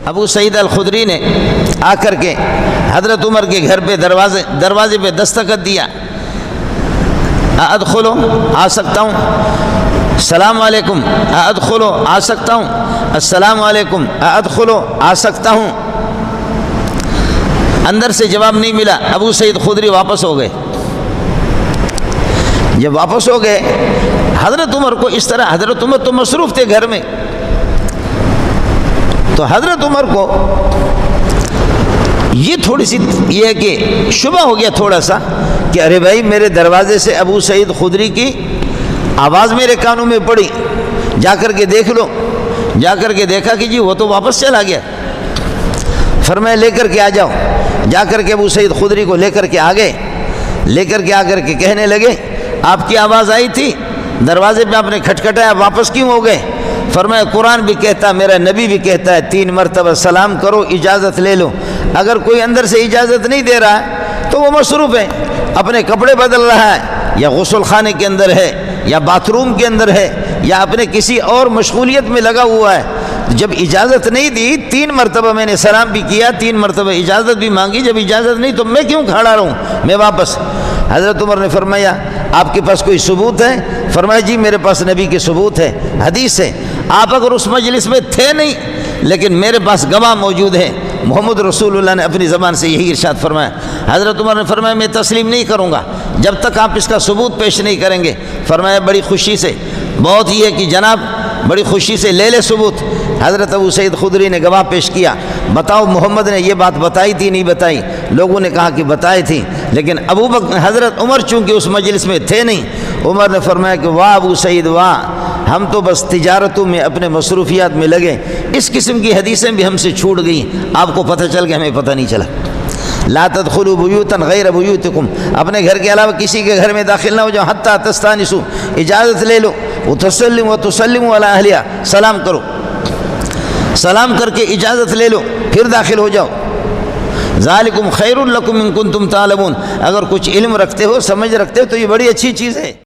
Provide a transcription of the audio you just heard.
ابو سعید الخدری نے آ کر کے حضرت عمر کے گھر پہ دروازے پہ دستخط دیا، ادخلو آ سکتا ہوں، السلام علیکم ادخلو آ سکتا ہوں، السلام علیکم ادخلو آ سکتا ہوں۔ اندر سے جواب نہیں ملا، ابو سعید خدری واپس ہو گئے۔ جب واپس ہو گئے حضرت عمر کو اس طرح، حضرت عمر تو مصروف تھے گھر میں، تو حضرت عمر کو یہ تھوڑی سی یہ ہے کہ شبہ ہو گیا تھوڑا سا کہ ارے بھائی میرے دروازے سے ابو سعید خدری کی آواز میرے کانوں میں پڑی، جا کر کے دیکھ لو۔ جا کر کے دیکھا کہ جی وہ تو واپس چلا گیا۔ فرمایا لے کر کے آ جاؤ۔ جا کر کے ابو سعید خدری کو لے کر کے آ گئے، لے کر کے آ کر کے کہنے لگے آپ کی آواز آئی تھی، دروازے پہ آپ نے کھٹکھٹایا، واپس کیوں ہو گئے؟ فرمایا قرآن بھی کہتا، میرا نبی بھی کہتا ہے 3 مرتبہ سلام کرو، اجازت لے لو۔ اگر کوئی اندر سے اجازت نہیں دے رہا ہے تو وہ مصروف ہے، اپنے کپڑے بدل رہا ہے، یا غسل خانے کے اندر ہے، یا باتھ روم کے اندر ہے، یا اپنے کسی اور مشغولیت میں لگا ہوا ہے۔ جب اجازت نہیں دی، 3 مرتبہ میں نے سلام بھی کیا، 3 مرتبہ اجازت بھی مانگی، جب اجازت نہیں تو میں کیوں کھڑا رہوں، میں واپس۔ حضرت عمر نے فرمایا آپ کے پاس کوئی ثبوت ہے؟ فرمایا جی میرے پاس نبی کے ثبوت ہے، حدیث ہے، آپ اگر اس مجلس میں تھے نہیں لیکن میرے پاس گواہ موجود ہے۔ محمد رسول اللہ نے اپنی زبان سے یہی ارشاد فرمایا۔ حضرت عمر نے فرمایا میں تسلیم نہیں کروں گا جب تک آپ اس کا ثبوت پیش نہیں کریں گے۔ فرمایا بڑی خوشی سے، بہت یہ ہے کہ جناب بڑی خوشی سے لے لے ثبوت۔ حضرت ابو سعید خدری نے گواہ پیش کیا، بتاؤ محمد نے یہ بات بتائی تھی نہیں بتائی؟ لوگوں نے کہا کہ بتائی تھی، لیکن حضرت عمر چونکہ اس مجلس میں تھے نہیں، عمر نے فرمایا کہ واہ ابو سعید واہ، ہم تو بس تجارتوں میں اپنے مصروفیات میں لگے، اس قسم کی حدیثیں بھی ہم سے چھوٹ گئیں، آپ کو پتہ چل گیا، ہمیں پتہ نہیں چلا۔ لا تدخلوا بیوتا غیر بیوتکم، اپنے گھر کے علاوہ کسی کے گھر میں داخل نہ ہو جاؤ، حتی تستانسوا، اجازت لے لو، وتسلموا علی اہلہا، سلام کرو، سلام کر کے اجازت لے لو پھر داخل ہو جاؤ۔ ذالکم خیر لکم ان کنتم تعلمون، اگر کچھ علم رکھتے ہو، سمجھ رکھتے ہو تو یہ بڑی اچھی چیز ہے۔